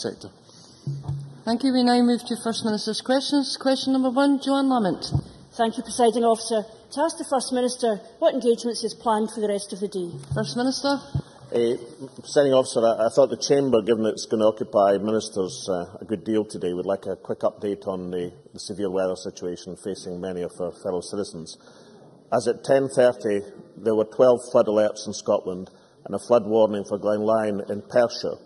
sector. Thank you. We now move to First Minister's questions. Question number 1, Joanne Lamont. Thank you, Presiding Officer. To ask the First Minister what engagements is planned for the rest of the day. First Minister. Presiding Officer, I thought the Chamber, given it's going to occupy ministers a good deal today, would like a quick update on the severe weather situation facing many of our fellow citizens. As at 10:30, there were 12 flood alerts in Scotland and a flood warning for Glenlyon in Perthshire.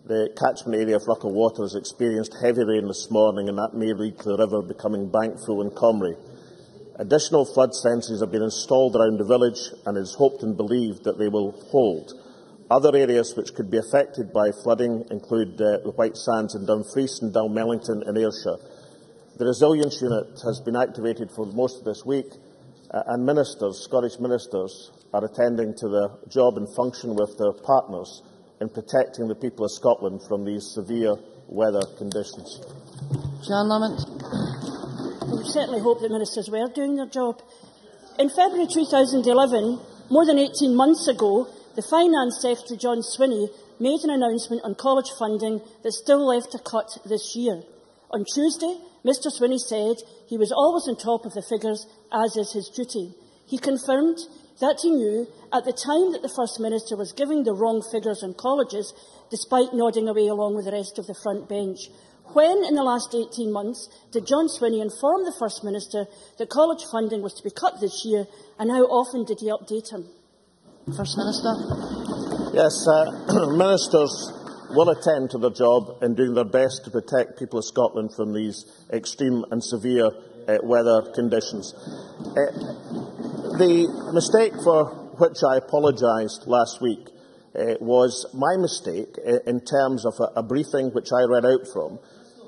The catchment area of Ruckle Water has experienced heavy rain this morning, and that may lead to the river becoming bank full in Comrie. Additional flood sensors have been installed around the village, and it is hoped and believed that they will hold. Other areas which could be affected by flooding include the White Sands in Dumfries and Dalmellington in Ayrshire. The Resilience Unit has been activated for most of this week, and ministers, Scottish ministers, are attending to their job and function with their partners in protecting the people of Scotland from these severe weather conditions. Joanne Lamont. We certainly hope that ministers were doing their job. In February 2011, more than 18 months ago, the Finance Secretary, John Swinney, made an announcement on college funding that still left a cut this year. On Tuesday, Mr Swinney said he was always on top of the figures, as is his duty. He confirmed that he knew at the time that the First Minister was giving the wrong figures on colleges, despite nodding away along with the rest of the front bench. When, in the last 18 months, did John Swinney inform the First Minister that college funding was to be cut this year, and how often did he update him? First Minister. Yes, ministers will attend to their job in doing their best to protect people of Scotland from these extreme and severe weather conditions. The mistake for which I apologised last week was my mistake in terms of a briefing which I read out from,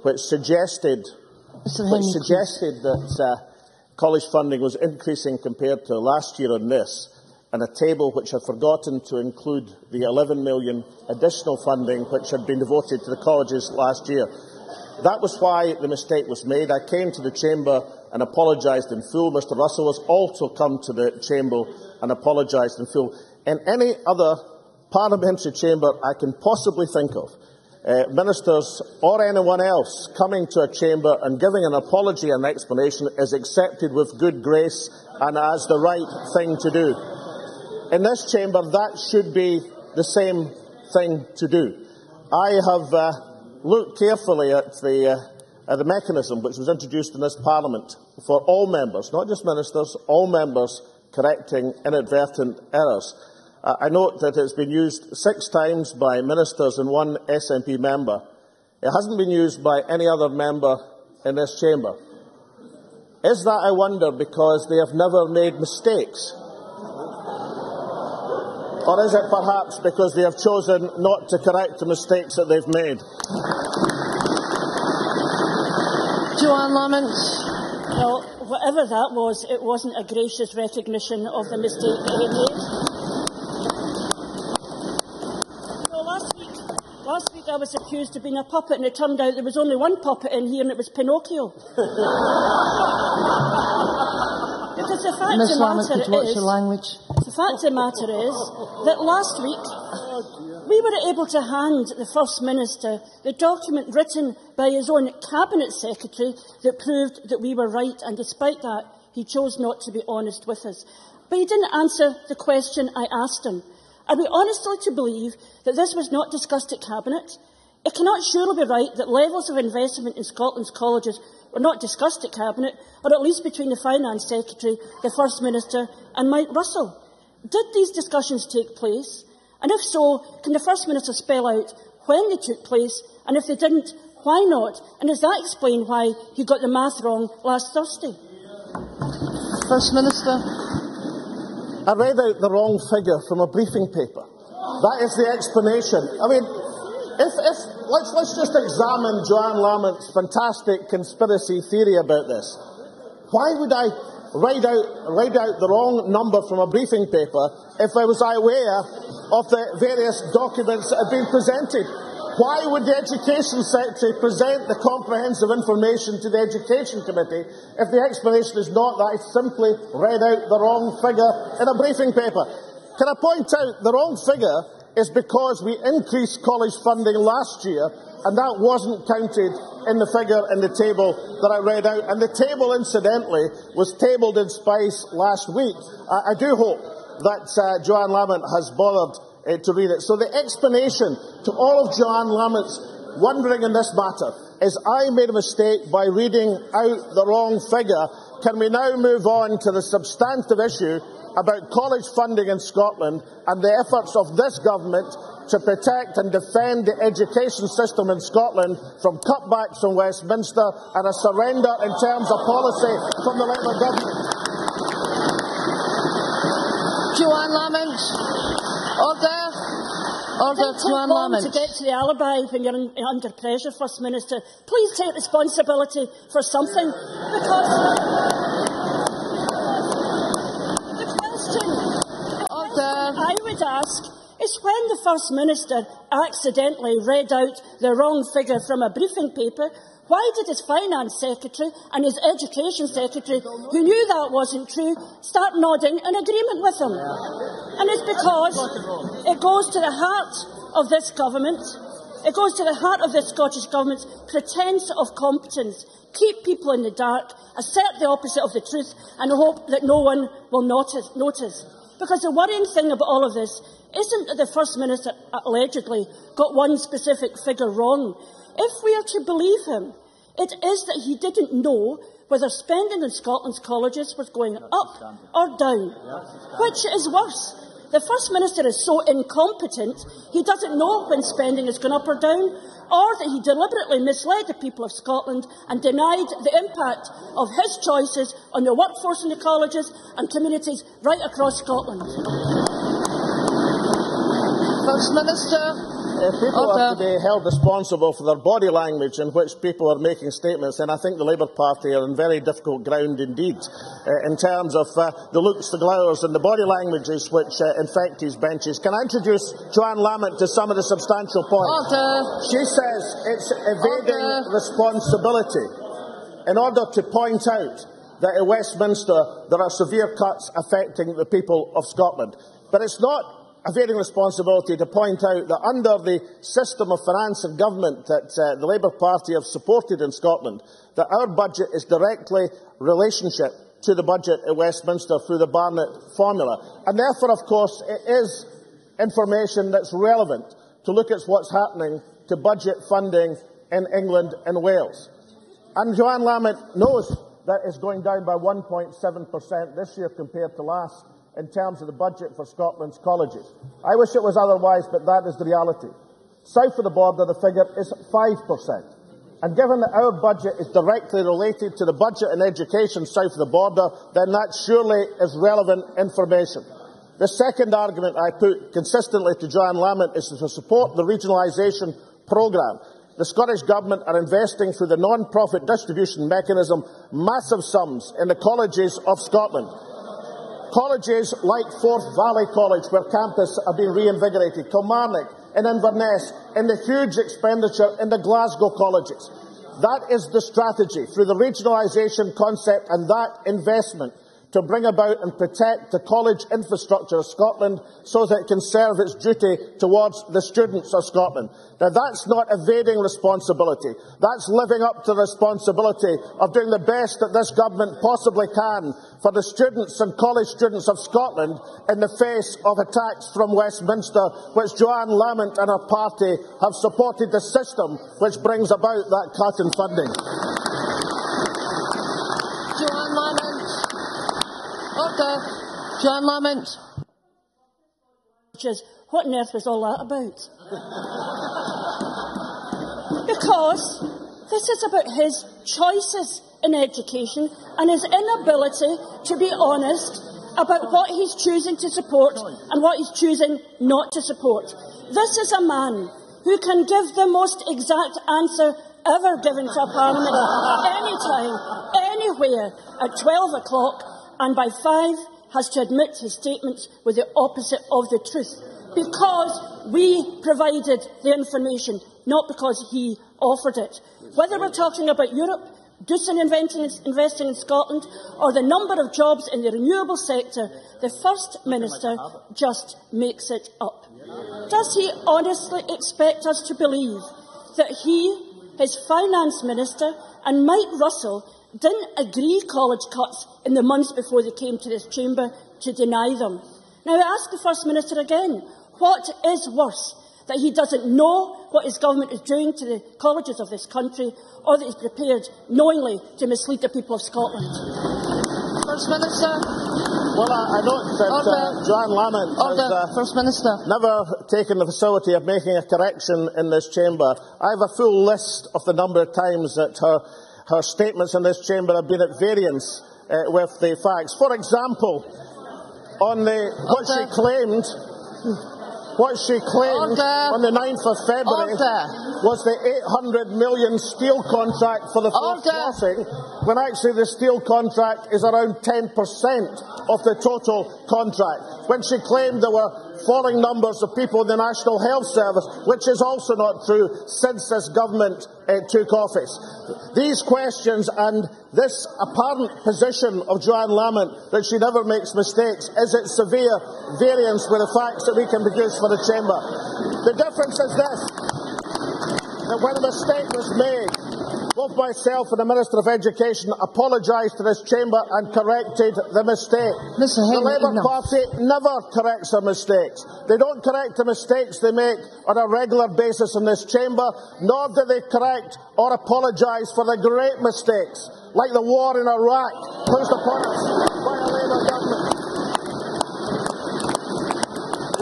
which suggested that college funding was increasing compared to last year on this, and a table which had forgotten to include the 11 million additional funding which had been devoted to the colleges last year. That was why the mistake was made. I came to the Chamber and apologised in full. Mr Russell has also come to the Chamber and apologised in full. In any other parliamentary chamber I can possibly think of, ministers or anyone else coming to a chamber and giving an apology and explanation is accepted with good grace and as the right thing to do. In this chamber, that should be the same thing to do. I have looked carefully at the mechanism which was introduced in this Parliament for all members, not just ministers, all members correcting inadvertent errors. I note that it's been used 6 times by ministers and 1 SNP member. It hasn't been used by any other member in this chamber. Is that, I wonder, because they have never made mistakes? Or is it perhaps because they have chosen not to correct the mistakes that they've made? Joanne Lamont. Well, whatever that was, it wasn't a gracious recognition of the mistake that he made. Last week I was accused of being a puppet, and it turned out there was only one puppet in here, and it was Pinocchio. Because the fact of the matter is that last week we were able to hand the First Minister the document written by his own Cabinet Secretary that proved that we were right, and despite that he chose not to be honest with us. But he didn't answer the question I asked him. Are we honestly to believe that this was not discussed at Cabinet? It cannot surely be right that levels of investment in Scotland's colleges were not discussed at Cabinet, or at least between the Finance Secretary, the First Minister and Mike Russell. Did these discussions take place? And if so, can the First Minister spell out when they took place, and if they didn't, why not? And does that explain why he got the math wrong last Thursday? First Minister. I read out the wrong figure from a briefing paper. That is the explanation. I mean, let's just examine Joanne Lamont's fantastic conspiracy theory about this. Why would I write out the wrong number from a briefing paper if I was aware of the various documents that had been presented? Why would the Education Secretary present the comprehensive information to the Education Committee if the explanation is not that I simply read out the wrong figure in a briefing paper? Can I point out the wrong figure is because we increased college funding last year and that wasn't counted in the figure in the table that I read out. And the table, incidentally, was tabled in Spice last week. I do hope that Joanne Lamont has bothered to read it. So the explanation to all of Joanne Lamont's wondering in this matter is I made a mistake by reading out the wrong figure. Can we now move on to the substantive issue about college funding in Scotland and the efforts of this government to protect and defend the education system in Scotland from cutbacks from Westminster and a surrender in terms of policy from the Labour government? Joanne Lamont. Order. Order, Joanne Lamont. To get to the alibi when you're under pressure, First Minister. Please take responsibility for something, because the question I would ask is, when the First Minister accidentally read out the wrong figure from a briefing paper, why did his Finance Secretary and his Education Secretary, who knew that wasn't true, start nodding in agreement with him? And it's because it goes to the heart of this government, it goes to the heart of this Scottish Government's pretence of competence. Keep people in the dark, assert the opposite of the truth, and hope that no one will notice. Because the worrying thing about all of this isn't that the First Minister allegedly got one specific figure wrong. If we are to believe him, it is that he didn't know whether spending in Scotland's colleges was going up or down. Which is worse? The First Minister is so incompetent he doesn't know when spending is going up or down, or that he deliberately misled the people of Scotland and denied the impact of his choices on the workforce in the colleges and communities right across Scotland. First Minister. People are to be held responsible for their body language in which people are making statements, and I think the Labour Party are on very difficult ground indeed in terms of the looks, the glowers and the body languages which infect these benches. Can I introduce Joanne Lamont to some of the substantial points? She says it's evading responsibility in order to point out that in Westminster there are severe cuts affecting the people of Scotland. But it's not evading responsibility to point out that under the system of finance and government that the Labour Party have supported in Scotland, that our budget is directly relationship to the budget at Westminster through the Barnett formula. And therefore, of course, it is information that's relevant to look at what's happening to budget funding in England and Wales. And Joanne Lamont knows that it's going down by 1.7% this year compared to last, in terms of the budget for Scotland's colleges. I wish it was otherwise, but that is the reality. South of the border, the figure is 5%. And given that our budget is directly related to the budget in education south of the border, then that surely is relevant information. The second argument I put consistently to Joanne Lamont is to support the regionalisation programme. The Scottish Government are investing through the non-profit distribution mechanism massive sums in the colleges of Scotland. Colleges like Forth Valley College, where campus are being reinvigorated, Kilmarnock and Inverness, and the huge expenditure in the Glasgow colleges. That is the strategy, through the regionalisation concept and that investment, to bring about and protect the college infrastructure of Scotland so that it can serve its duty towards the students of Scotland. Now, that's not evading responsibility. That's living up to the responsibility of doing the best that this government possibly can for the students and college students of Scotland in the face of attacks from Westminster, which Joanne Lamont and her party have supported the system which brings about that cut in funding. Joanne Lamont. Order. Joanne Lamont. What on earth was all that about? Because this is about his choices in education and his inability to be honest about what he's choosing to support and what he's choosing not to support. This is a man who can give the most exact answer ever given to a parliament, anytime, anywhere, at 12 o'clock, and by 5 has to admit his statements were the opposite of the truth, because we provided the information, not because he offered it. Whether we're talking about Europe, Doosan investing in Scotland, or the number of jobs in the renewable sector, the First Minister just makes it up. Does he honestly expect us to believe that he, his Finance Minister and Mike Russell didn't agree college cuts in the months before they came to this chamber to deny them. Now I ask the First Minister again, what is worse? That he doesn't know what his government is doing to the colleges of this country, or that he's prepared knowingly to mislead the people of Scotland? First Minister. Well, I note that Joanne Lamont has First Minister. never taken the facility of making a correction in this chamber. I have a full list of the number of times that her statements in this chamber have been at variance with the facts. For example, on what she claimed on the 9th of February was the £800 million steel contract for the fourth crossing, when actually the steel contract is around 10% of the total contract. When she claimed there were falling numbers of people in the National Health Service, which is also not true since this government took office. These questions and this apparent position of Joanne Lamont that she never makes mistakes is at severe variance with the facts that we can produce for the chamber. The difference is this, that when a mistake was made, both myself and the Minister of Education apologised to this chamber and corrected the mistake. The Labour Party never corrects their mistakes. They don't correct the mistakes they make on a regular basis in this chamber, nor do they correct or apologise for the great mistakes, like the war in Iraq, pushed upon us by a Labour government,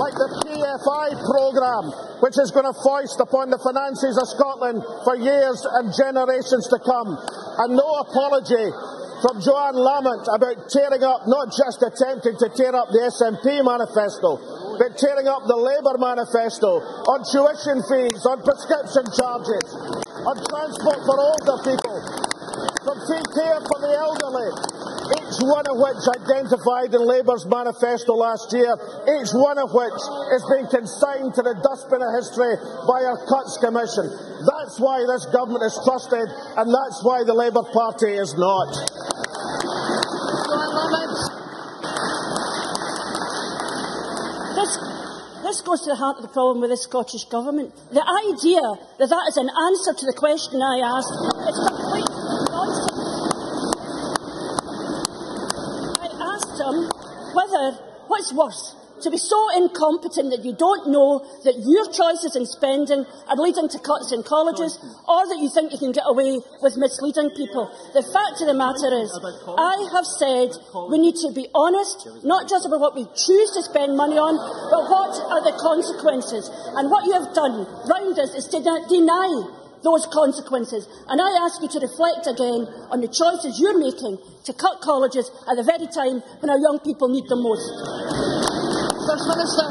like the PFI programme, which is going to foist upon the finances of Scotland for years and generations to come. And no apology from Joanne Lamont about tearing up, not just attempting to tear up the SNP manifesto, but tearing up the Labour manifesto on tuition fees, on prescription charges, on transport for older people, from free care for the elderly, each one of which identified in Labour's manifesto last year, each one of which is being consigned to the dustbin of history by our Cuts Commission. That's why this government is trusted, and that's why the Labour Party is not. This goes to the heart of the problem with the Scottish Government. The idea that that is an answer to the question I asked is complete nonsense. I asked him what's worse, to be so incompetent that you don't know that your choices in spending are leading to cuts in colleges, or that you think you can get away with misleading people. The fact of the matter is, I have said we need to be honest, not just about what we choose to spend money on, but what are the consequences. And what you have done round us is to deny those consequences. And I ask you to reflect again on the choices you're making to cut colleges at the very time when our young people need them most. First Minister.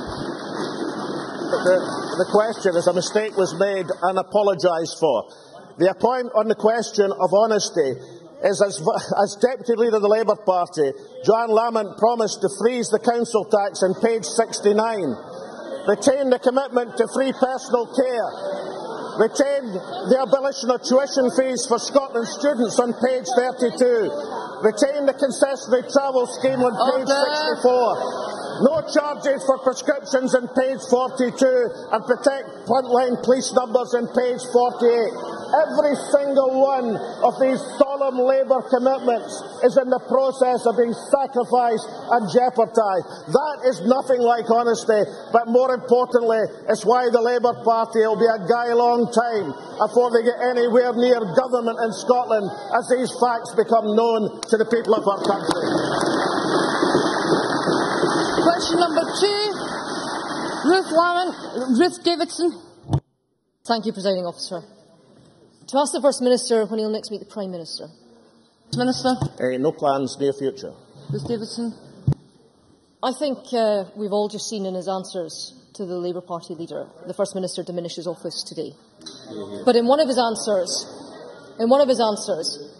The question is a mistake was made and apologised for. The point on the question of honesty is as Deputy Leader of the Labour Party, Joanne Lamont promised to freeze the council tax on page 69, retain the commitment to free personal care, retain the abolition of tuition fees for Scotland students on page 32, retain the concessionary travel scheme on page 64, no charges for prescriptions on page 42, and protect frontline police numbers on page 48. Every single one of these solemn Labour commitments is in the process of being sacrificed and jeopardised. That is nothing like honesty, but more importantly, it's why the Labour Party will be a long time before they get anywhere near government in Scotland as these facts become known to the people of our country. Question number 2, Ruth Davidson. Thank you, Presiding Officer. To ask the First Minister when he'll next meet the Prime Minister. Minister. No plans, near future. Ruth Davidson. I think we've all just seen in his answers to the Labour Party leader, the First Minister diminish his office today. But in one of his answers,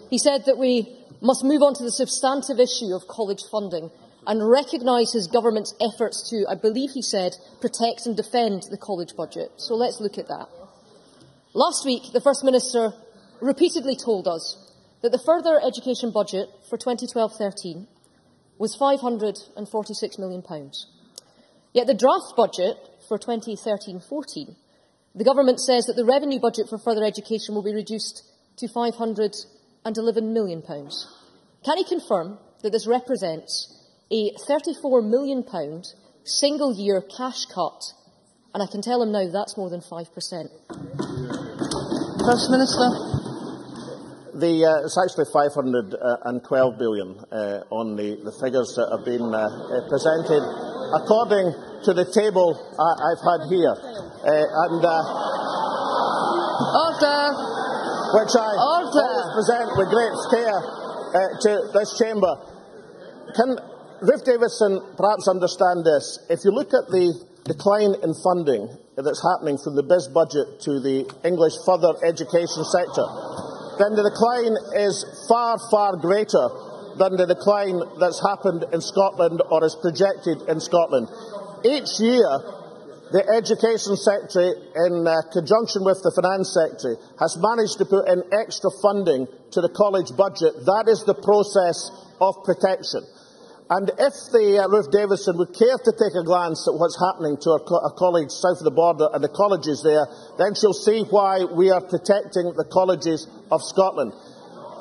he said that we must move on to the substantive issue of college funding and recognise his government's efforts to, I believe he said, protect and defend the college budget. So let's look at that. Last week, the First Minister repeatedly told us that the further education budget for 2012-13 was £546 million. Yet the draft budget for 2013-14 the Government says that the revenue budget for further education will be reduced to £511 million. Can he confirm that this represents a £34 million single-year cash cut? And I can tell him now that's more than 5%. First Minister. It's actually 512 billion on the figures that have been presented, according to the table I've had here, which I always present with great care to this chamber. Can Ruth Davidson perhaps understand this? If you look at the decline in funding that's happening from the BIS budget to the English further education sector, then the decline is far, far greater than the decline that's happened in Scotland or is projected in Scotland. Each year, the Education Secretary, in conjunction with the Finance Secretary, has managed to put in extra funding to the college budget. That is the process of protection. And if Ruth Davidson would care to take a glance at what's happening to our colleagues south of the border and the colleges there, then she'll see why we are protecting the colleges of Scotland.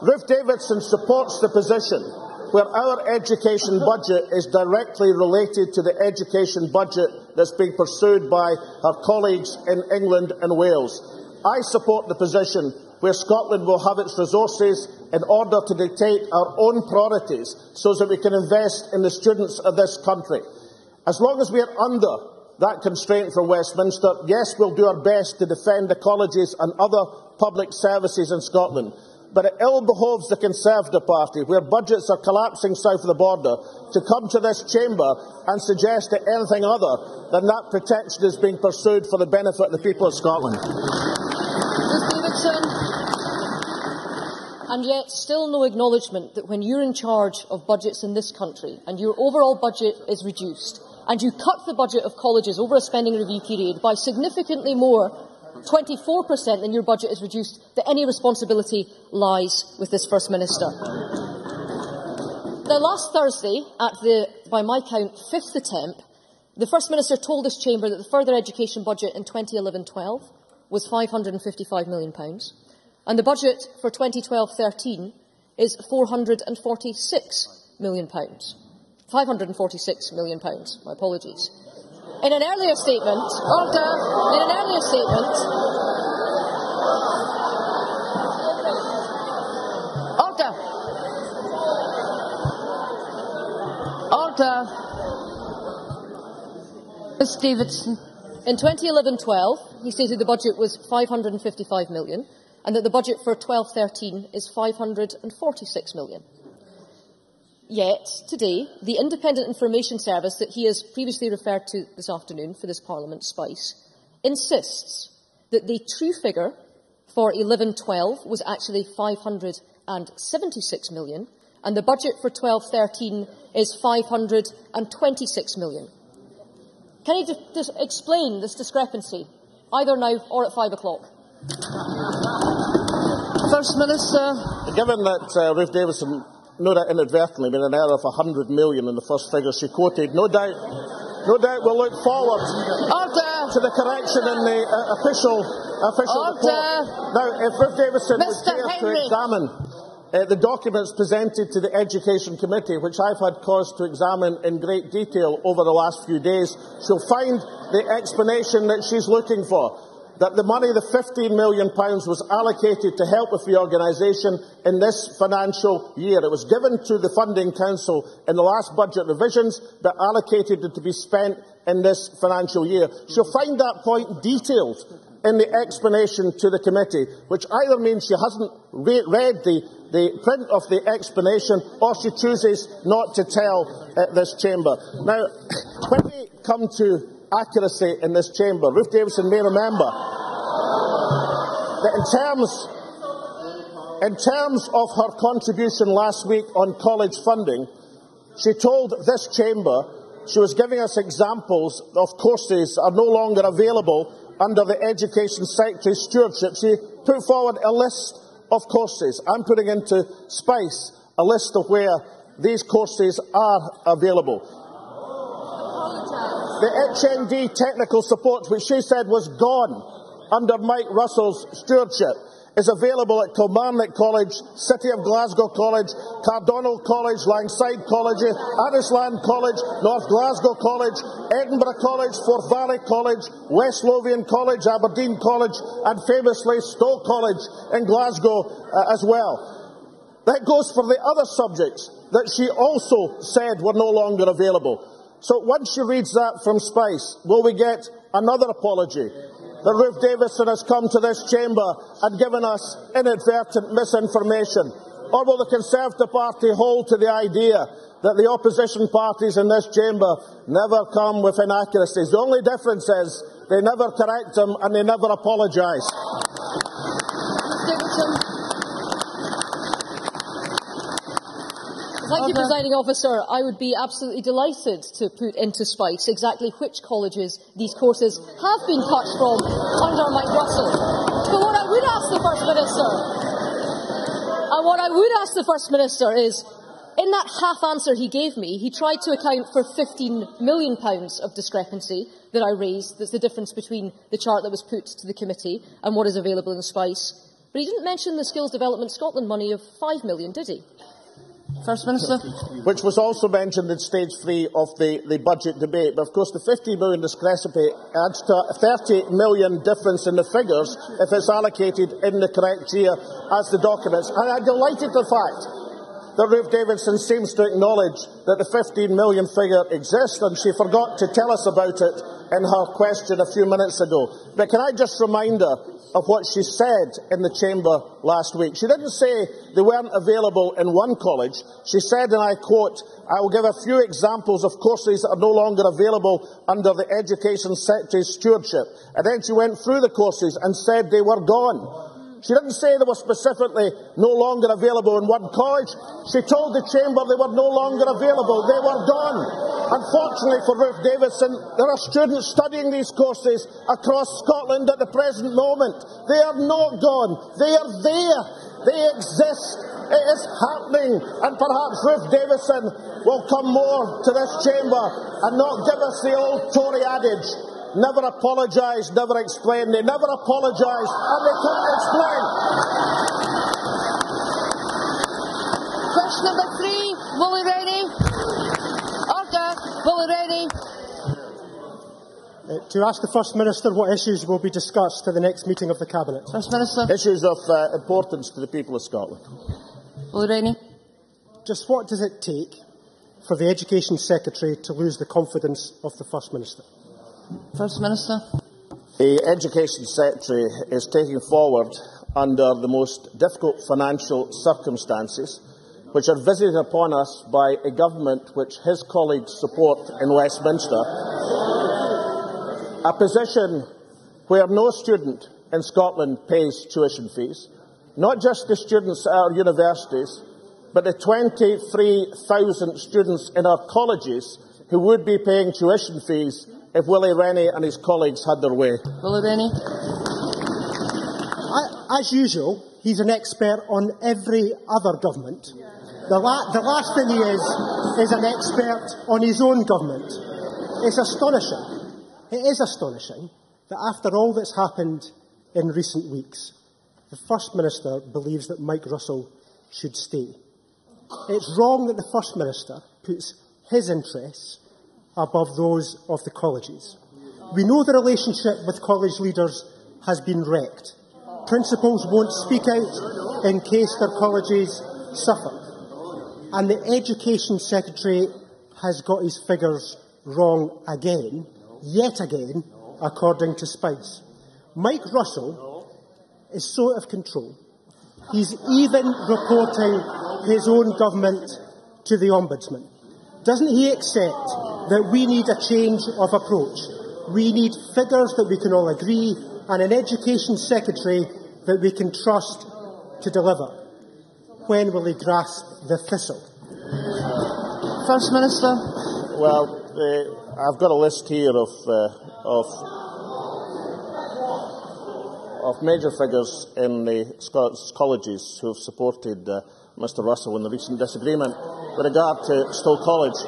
Ruth Davidson supports the position where our education budget is directly related to the education budget that's being pursued by her colleagues in England and Wales. I support the position where Scotland will have its resources in order to dictate our own priorities so that we can invest in the students of this country. As long as we are under that constraint from Westminster, yes, we'll do our best to defend the colleges and other public services in Scotland. But it ill behoves the Conservative Party, where budgets are collapsing south of the border, to come to this chamber and suggest that anything other than that protection is being pursued for the benefit of the people of Scotland. And yet, still no acknowledgement that when you're in charge of budgets in this country and your overall budget is reduced and you cut the budget of colleges over a spending review period by significantly more, 24% than your budget is reduced, that any responsibility lies with this First Minister. Now, last Thursday, at the, by my count, 5th attempt, the First Minister told this chamber that the further education budget in 2011-12 was £555 million. And the budget for 2012-13 is £446 million. £546 million, my apologies. In an earlier statement, Ms. Davidson. In 2011-12, he stated the budget was £555 million and that the budget for 12-13 is £546 million. Yet, today, the Independent Information Service that he has previously referred to this afternoon for this Parliament, SPICE, insists that the true figure for 11-12 was actually £576 million and the budget for 12-13 is £526 million. Can he just explain this discrepancy, either now or at 5 o'clock? First Minister. Given that Ruth Davidson, no doubt inadvertently, made an error of £100 million in the first figure she quoted, no doubt we'll look forward to the correction in the official report. Now, if Ruth Davidson would care to examine the documents presented to the Education Committee, which I've had cause to examine in great detail over the last few days, she'll find the explanation that she's looking for, that the money, the £15 million, was allocated to help with reorganisation in this financial year. It was given to the Funding Council in the last budget revisions, but allocated to be spent in this financial year. She'll find that point detailed in the explanation to the committee, which either means she hasn't read the print of the explanation or she chooses not to tell this chamber. Now, when we come to accuracy in this chamber, Ruth Davidson may remember that in terms of her contribution last week on college funding, she told this chamber she was giving us examples of courses that are no longer available under the Education Secretary's stewardship. She put forward a list of courses. I'm putting into SPICE a list of where these courses are available. The HND technical support, which she said was gone under Mike Russell's stewardship is available at Kilmarnock College, City of Glasgow College, Cardonald College, Langside College, Addisland College, North Glasgow College, Edinburgh College, Forth Valley College, West Lothian College, Aberdeen College and famously Stowe College in Glasgow as well. That goes for the other subjects that she also said were no longer available. So once she reads that from Spice, will we get another apology that Ruth Davidson has come to this chamber and given us inadvertent misinformation? Or will the Conservative Party hold to the idea that the opposition parties in this chamber never come with inaccuracies? The only difference is they never correct them and they never apologise. Thank you, Presiding Officer. I would be absolutely delighted to put into Spice exactly which colleges these courses have been cut from under Mike Russell. But what I would ask the First Minister, is, in that half answer he gave me, he tried to account for £15 million of discrepancy that I raised. That's the difference between the chart that was put to the committee and what is available in Spice. But he didn't mention the Skills Development Scotland money of £5 million, did he? First Minister. Which was also mentioned in stage 3 of the budget debate. But of course the 50 million discrepancy adds to a 30 million difference in the figures if it's allocated in the correct year as the documents. And I'm delighted the fact that Ruth Davidson seems to acknowledge that the 15 million figure exists, and she forgot to tell us about it in her question a few minutes ago. But can I just remind her of what she said in the chamber last week? She didn't say they weren't available in one college. She said, and I quote, "I will give a few examples of courses that are no longer available under the Education Secretary's stewardship." And then she went through the courses and said they were gone. She didn't say they were specifically no longer available in one college. She told the chamber they were no longer available. They were gone. Unfortunately for Ruth Davidson, there are students studying these courses across Scotland at the present moment. They are not gone. They are there. They exist. It is happening. And perhaps Ruth Davidson will come more to this chamber and not give us the old Tory adage, never apologise, never explain. They never apologise and they can't explain. Question number 3, Willie Rennie. Order. Willie Rennie. To ask the First Minister what issues will be discussed at the next meeting of the Cabinet. First Minister. Issues of importance to the people of Scotland. Willie Rennie. Just what does it take for the Education Secretary to lose the confidence of the First Minister? First Minister. The Education Secretary is taking forward, under the most difficult financial circumstances, which are visited upon us by a government which his colleagues support in Westminster, a position where no student in Scotland pays tuition fees, not just the students at our universities, but the 23,000 students in our colleges who would be paying tuition fees if Willie Rennie and his colleagues had their way. Willie Rennie. As usual, he's an expert on every other government. The last thing he is an expert on his own government. It's astonishing. It is astonishing that after all that's happened in recent weeks, the First Minister believes that Mike Russell should stay. It's wrong that the First Minister puts his interests above those of the colleges. We know the relationship with college leaders has been wrecked. Principals won't speak out in case their colleges suffer. And the Education Secretary has got his figures wrong again, yet again, according to Spice. Mike Russell is so out of control. He's even reporting his own government to the Ombudsman. Doesn't he accept that we need a change of approach? We need figures that we can all agree and an Education Secretary that we can trust to deliver. When will he grasp the thistle? First Minister. Well, I've got a list here of major figures in the Scots colleges who have supported Mr Russell in the recent disagreement with regard to Stowe College.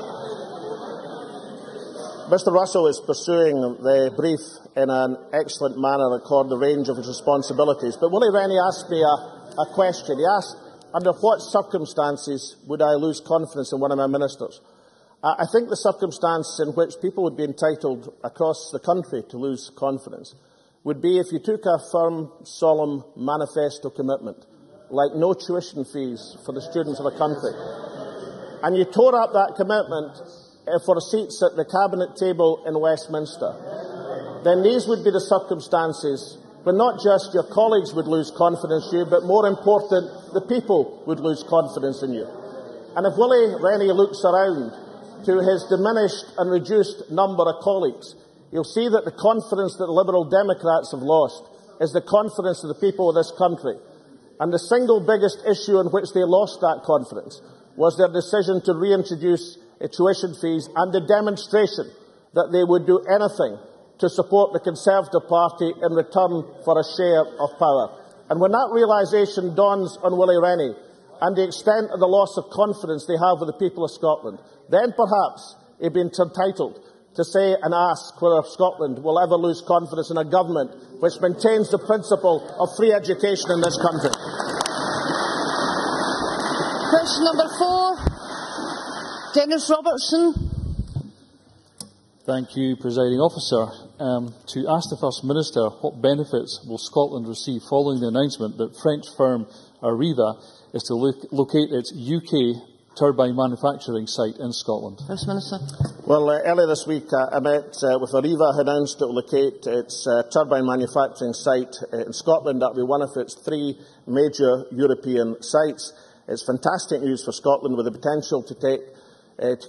Mr Russell is pursuing the brief in an excellent manner according to the range of his responsibilities. But Willie Rennie asked me a question. He asked, under what circumstances would I lose confidence in one of my ministers? I think the circumstance in which people would be entitled across the country to lose confidence would be if you took a firm, solemn manifesto commitment, like no tuition fees for the students of the country, and you tore up that commitment for seats at the Cabinet table in Westminster, then these would be the circumstances when not just your colleagues would lose confidence in you, but more important, the people would lose confidence in you. And if Willie Rennie looks around to his diminished and reduced number of colleagues, you'll see that the confidence that the Liberal Democrats have lost is the confidence of the people of this country. And the single biggest issue in which they lost that confidence was their decision to reintroduce tuition fees and the demonstration that they would do anything to support the Conservative Party in return for a share of power. And when that realisation dawns on Willie Rennie and the extent of the loss of confidence they have with the people of Scotland, then perhaps he'd be entitled to say and ask whether Scotland will ever lose confidence in a government which maintains the principle of free education in this country. Question number 4. Dennis Robertson. Thank you, Presiding Officer. To ask the First Minister what benefits will Scotland receive following the announcement that French firm Arriva is to locate its UK turbine manufacturing site in Scotland. First Minister. Well, earlier this week I met with Arriva, who announced it will locate its turbine manufacturing site in Scotland. That will be one of its 3 major European sites. It's fantastic news for Scotland, with the potential to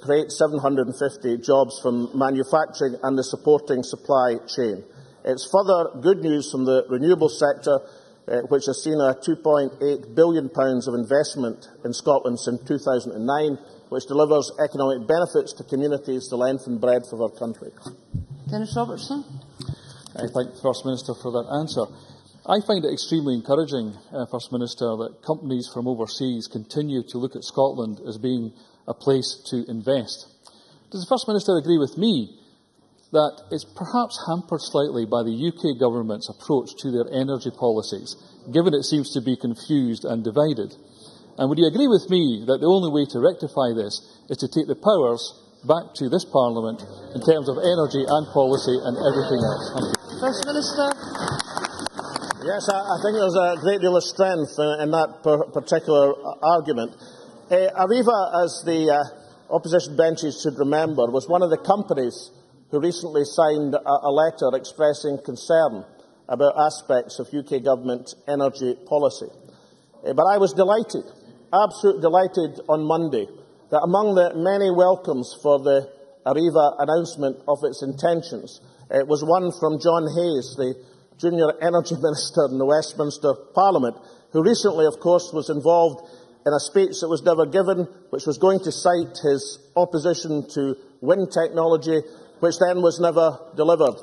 create 750 jobs from manufacturing and the supporting supply chain. It's further good news from the renewable sector, which has seen a £2.8 billion of investment in Scotland since 2009, which delivers economic benefits to communities the length and breadth of our country. Dennis Robertson. I thank the First Minister for that answer. I find it extremely encouraging, First Minister, that companies from overseas continue to look at Scotland as being a place to invest. Does the First Minister agree with me that it's perhaps hampered slightly by the UK government's approach to their energy policies, given it seems to be confused and divided? And would you agree with me that the only way to rectify this is to take the powers back to this Parliament in terms of energy and policy and everything else? Thank you. First Minister. Yes, I think there's a great deal of strength in that particular argument. Arriva, as the opposition benches should remember, was one of the companies who recently signed a letter expressing concern about aspects of UK government energy policy. But I was delighted, absolutely delighted on Monday, that among the many welcomes for the Arriva announcement of its intentions, it was one from John Hayes, the Junior Energy Minister in the Westminster Parliament, who recently, of course, was involved in a speech that was never given, which was going to cite his opposition to wind technology, which then was never delivered.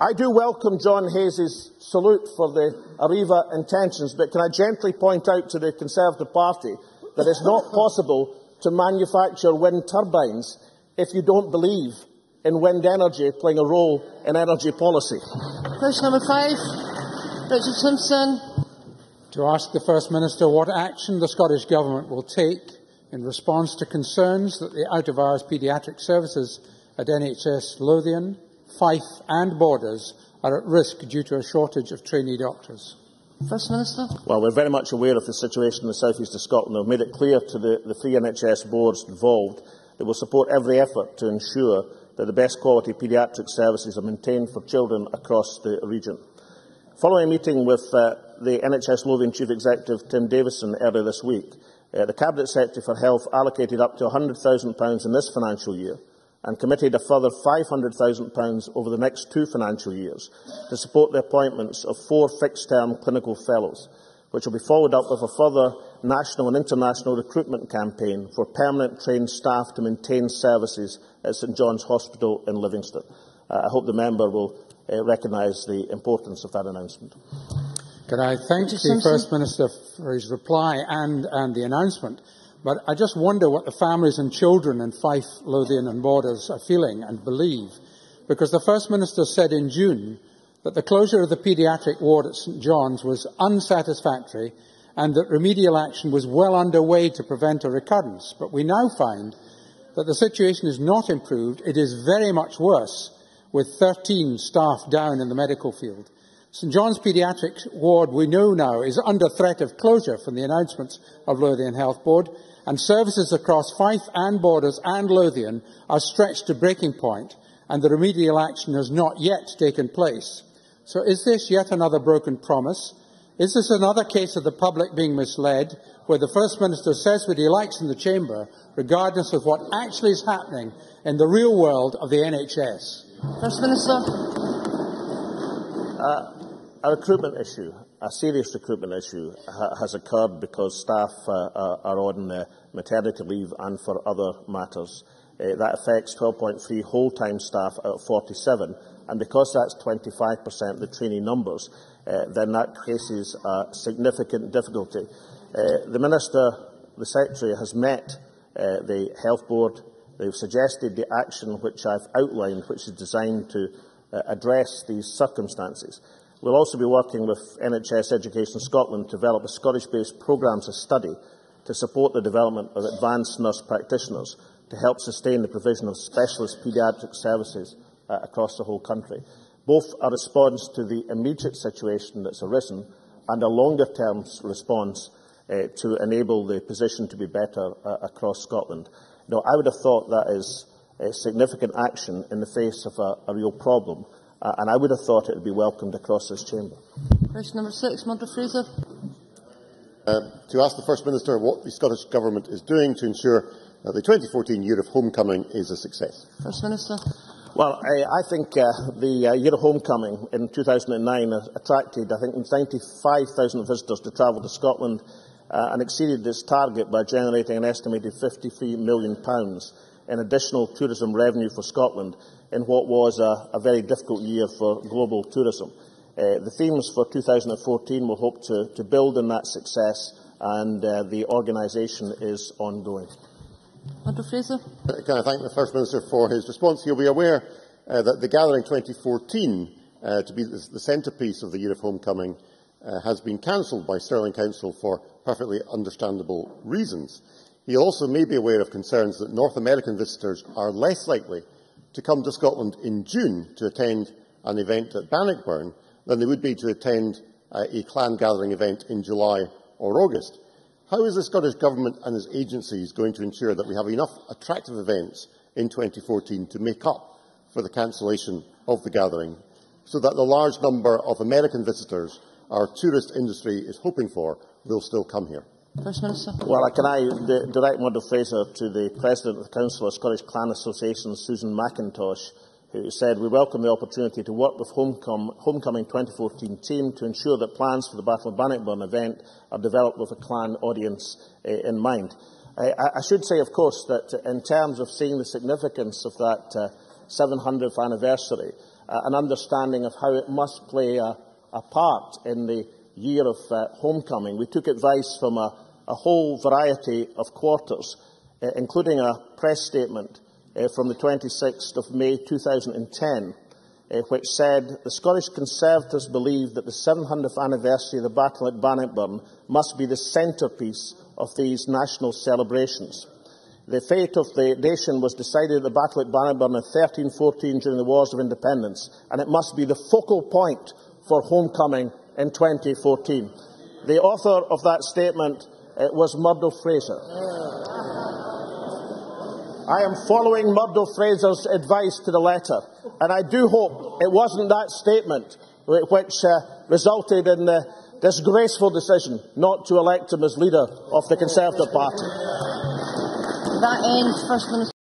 I do welcome John Hayes' salute for the Arriva intentions, but can I gently point out to the Conservative Party that it's not possible to manufacture wind turbines if you don't believe in wind energy playing a role in energy policy. Question number 5. Richard Simpson. To ask the First Minister what action the Scottish Government will take in response to concerns that the out-of-hours paediatric services at NHS Lothian, Fife and Borders are at risk due to a shortage of trainee doctors. First Minister. Well, we're very much aware of the situation in the south east of Scotland. We've made it clear to the 3 NHS boards involved that we'll support every effort to ensure that the best quality paediatric services are maintained for children across the region. Following a meeting with the NHS Lothian Chief Executive Tim Davison earlier this week, the Cabinet Secretary for Health allocated up to £100,000 in this financial year and committed a further £500,000 over the next 2 financial years to support the appointments of 4 fixed-term clinical fellows, which will be followed up with a further national and international recruitment campaign for permanent trained staff to maintain services at St John's Hospital in Livingston. I hope the member will recognise the importance of that announcement. Can I thank the First Minister for his reply and the announcement, but I just wonder what the families and children in Fife, Lothian and Borders are feeling and believe because the First Minister said in June that the closure of the paediatric ward at St John's was unsatisfactory and that remedial action was well underway to prevent a recurrence. But we now find that the situation is not improved. It is very much worse, with 13 staff down in the medical field. St John's Paediatric Ward, we know now, is under threat of closure from the announcements of Lothian Health Board, and services across Fife and Borders and Lothian are stretched to breaking point, and the remedial action has not yet taken place. So is this yet another broken promise? Is this another case of the public being misled, where the First Minister says what he likes in the Chamber, regardless of what actually is happening in the real world of the NHS? First Minister. A recruitment issue, a serious recruitment issue, has occurred because staff are on maternity leave and for other matters. That affects 12.3 whole-time staff out of 47, and because that's 25% of the trainee numbers, then that faces a significant difficulty. The Minister, the Secretary, has met the Health Board. They've suggested the action which I've outlined, which is designed to address these circumstances. We'll also be working with NHS Education Scotland to develop a Scottish-based programmes of study to support the development of advanced nurse practitioners to help sustain the provision of specialist paediatric services across the whole country. Both a response to the immediate situation that's arisen and a longer-term response to enable the position to be better across Scotland. Now, I would have thought that is a significant action in the face of a real problem, and I would have thought it would be welcomed across this chamber. Question number 6, Murdo Fraser. To ask the First Minister what the Scottish Government is doing to ensure that the 2014 Year of Homecoming is a success. First Minister. Well, I think the Year of Homecoming in 2009 attracted, I think, 95,000 visitors to travel to Scotland and exceeded its target by generating an estimated £53 million in additional tourism revenue for Scotland in what was a very difficult year for global tourism. The themes for 2014 will hope to build on that success, and the organisation is ongoing. Murdo Fraser. Can I thank the First Minister for his response? You'll be aware that the Gathering 2014, to be the centrepiece of the Year of Homecoming, has been cancelled by Stirling Council for perfectly understandable reasons. He also may be aware of concerns that North American visitors are less likely to come to Scotland in June to attend an event at Bannockburn than they would be to attend a clan gathering event in July or August. How is the Scottish Government and its agencies going to ensure that we have enough attractive events in 2014 to make up for the cancellation of the gathering, so that the large number of American visitors our tourist industry is hoping for will still come here? First Minister. Well, can I direct Murdo Fraser to the President of the Council of Scottish Clan Associations, Susan McIntosh, who said, "We welcome the opportunity to work with Homecoming 2014 team to ensure that plans for the Battle of Bannockburn event are developed with a clan audience in mind." I should say, of course, that in terms of seeing the significance of that 700th anniversary, an understanding of how it must play a part in the year of homecoming, we took advice from a whole variety of quarters, including a press statement from the 26th of May 2010, which said, "The Scottish Conservatives believe that the 700th anniversary of the Battle at Bannockburn must be the centrepiece of these national celebrations. The fate of the nation was decided at the Battle at Bannockburn in 1314 during the Wars of Independence, and it must be the focal point for homecoming in 2014. The author of that statement was Murdo Fraser. I am following Murdo Fraser's advice to the letter, and I do hope it wasn't that statement which resulted in the disgraceful decision not to elect him as leader of the Conservative Party. That ends First Minister.